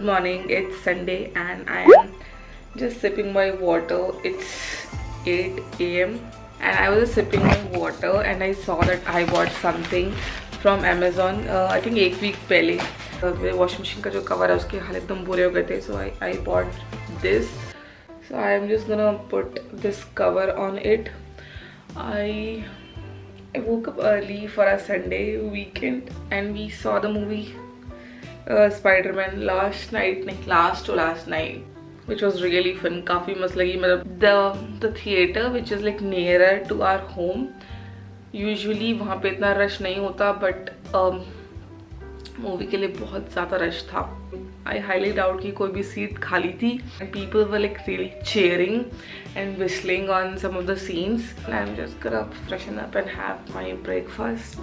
morning. It's Sunday and I am just sipping my water. It's 8 a.m. and I was just sipping my water and I saw that I bought something from Amazon. I think एक week पहले मेरे washing machine का जो cover है उसके हाल एकदम बुरे हो गए थे. So I bought this. So I am just gonna put this cover on it. I woke up early for a Sunday weekend and we saw the movie Spider-Man last night, which was really fun. काफी मस्त लगी. मतलब the theater which is like nearer to our home, usually वहाँ पे इतना rush नहीं होता, but movie के लिए बहुत ज़्यादा रश था. I highly doubt कि कोई भी सीट खाली थी. And people were like really cheering and whistling on some of the scenes. And I'm just gonna freshen up and have my breakfast.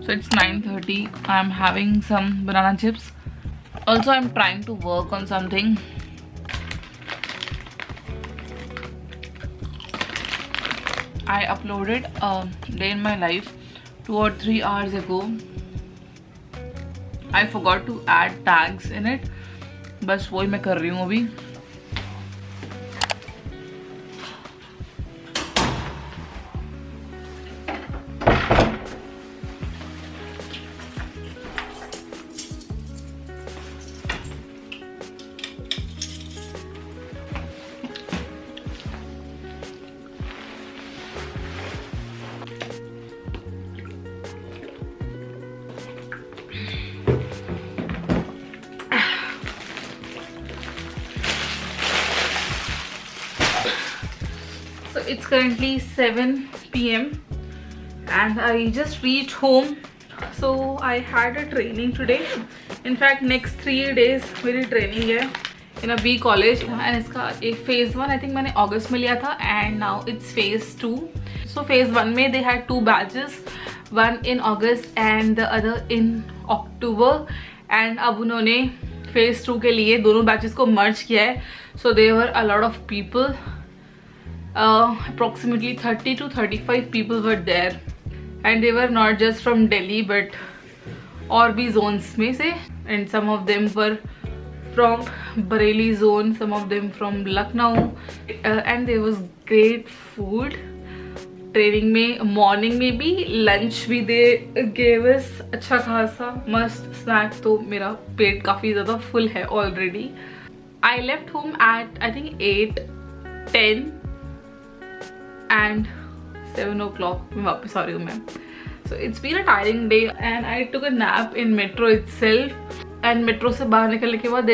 So it's 9:30. I'm having some banana chips. Also, I'm trying to work on something. I uploaded a day in my life 2 or 3 hours ago. I forgot to add tags in it. बस वही मैं कर रही हूँ अभी. So it's currently 7 p.m. and I just reached home. So I had a training today. In fact, next 3 days मेरी training है in a B college and इसका एक phase 1 I think मैंने August में लिया था and now it's phase 2. So phase 1 में they had 2 batches, one in August and the other in October, and अब उन्होंने phase 2 के लिए दोनों batches को merge किया है. So there were a lot of people. Approximately 30 to 35 people were there and they were not just from Delhi but और भी zones में से, and some of them were from Bareilly zone, some of them from Lucknow, and there was great food. Training में morning में भी lunch भी दे gave us अच्छा खासा मस्त स्नैक. तो मेरा पेट काफ़ी ज़्यादा फुल है already. I left home at I think 8:10 and 7 o'clock मैं वापस आ रही हूँ मैं. So it's been a tiring day and I took a nap in metro itself. And metro से बाहर निकलने के बाद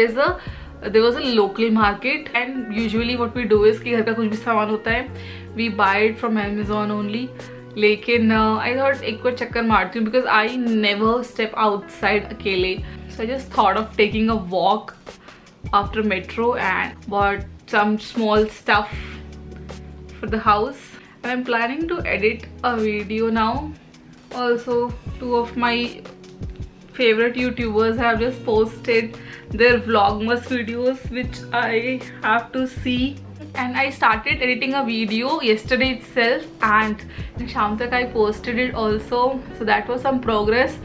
there was a local market and usually what we do is कि घर का कुछ भी सामान होता है we buy it from Amazon only. लेकिन I thought एक बार चक्कर मारती हूँ because I never step outside अकेले. So I just thought of taking a walk after metro and bought some small stuff for the house. And I'm planning to edit a video now. Also, 2 of my favorite YouTubers have just posted their vlogmas videos which I have to see. And I started editing a video yesterday itself and sham tak I posted it also. So that was some progress.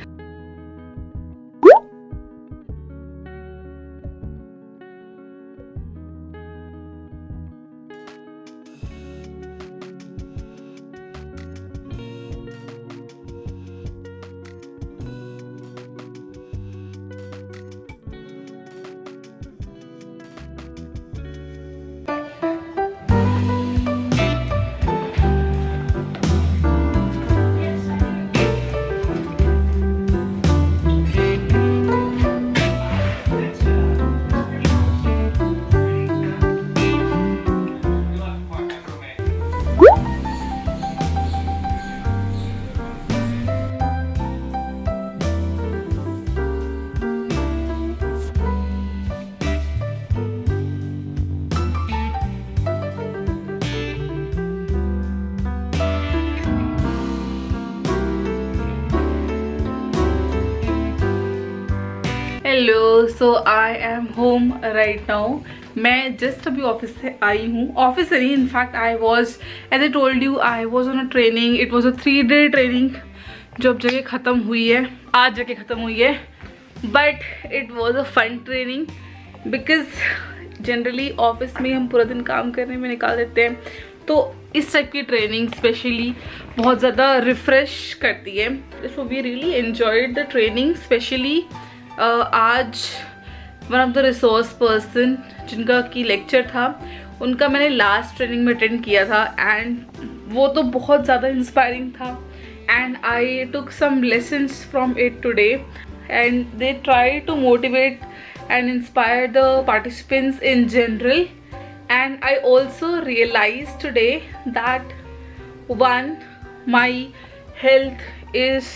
So I am home right now. मैं just अभी office से आई हूँ. Office से नहीं, in fact I was, as I told you, I was on a training. It was a 3-day training जो अब जगह ख़त्म हुई है, आज जगह ख़त्म हुई है. But it was a fun training because generally office में हम पूरा दिन काम करने में निकाल देते हैं, तो इस टाइप की ट्रेनिंग स्पेशली बहुत ज़्यादा रिफ़्रेश करती है. So we really enjoyed the training. Specially आज one of the resource person जिनका की लेक्चर था, उनका मैंने लास्ट ट्रेनिंग में अटेंड किया था एंड वो तो बहुत ज़्यादा इंस्पायरिंग था. And I took some lessons from it today and they try to motivate and inspire the participants in general. And I also realized today that one, my health is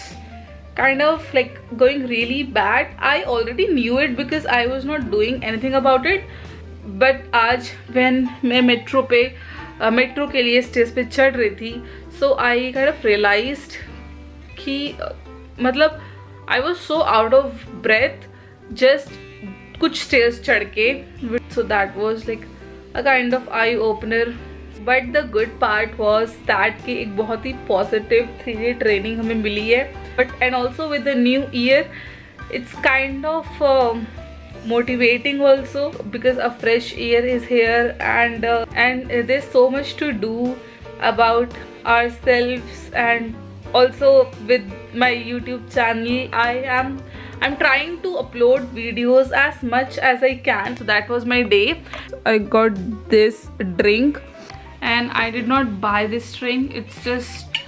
kind of like going really bad. I already knew it because I was not doing anything about it, but आज when मैं metro के लिए stage पे चढ़ रही थी, so I kind of realized कि मतलब I was so out of breath just कुछ स्टेज चढ़ के. So that was like a kind of eye opener. But the good part was that कि एक बहुत ही पॉजिटिव 3-day ट्रेनिंग हमें मिली है. But and also with the new year it's kind of motivating also because a fresh year is here and there's so much to do about ourselves. And also with my YouTube channel I'm trying to upload videos as much as I can. So that was my day. I got this drink and I did not buy this drink. It's just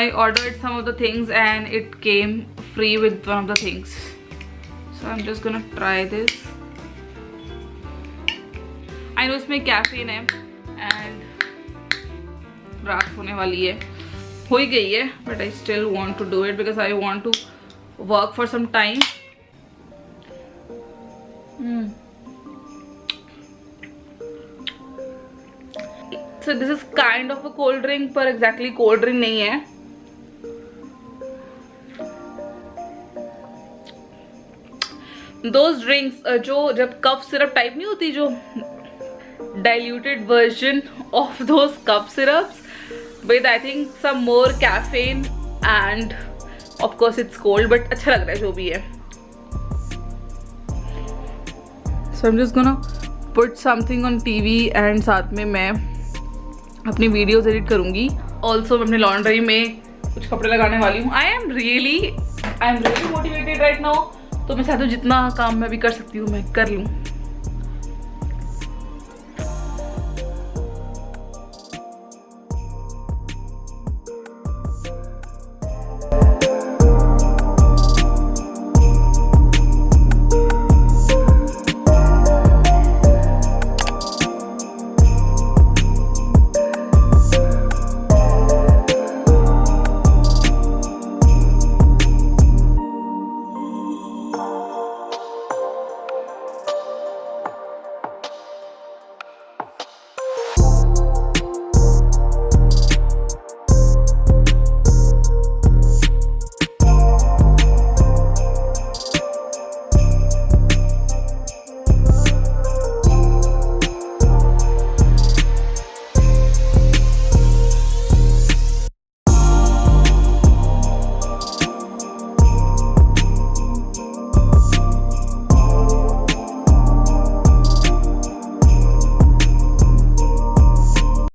I ordered some of the things and it came free with one of the things. So I'm just gonna try this. I know इसमें caffeine है and रात होने वाली है, हो ही गई है, but I still want to do it because I want to work for some time. So this is kind of a cold drink, पर exactly cold drink नहीं है. Those drinks जो जब कफ सिरप टाइप नहीं होती, जो diluted version of those cup syrups with I think some more caffeine and of course it's cold, but अच्छा लग रहा है जो भी है. So I'm just gonna put something on TV and साथ में मैं अपनी वीडियोस एडिट करूँगी. Also मैं अपने लॉन्ड्री में कुछ कपड़े लगाने वाली हूँ. I am really motivated right now. तो मैं चाहती हूँ जितना काम मैं भी कर सकती हूँ मैं कर लूँ.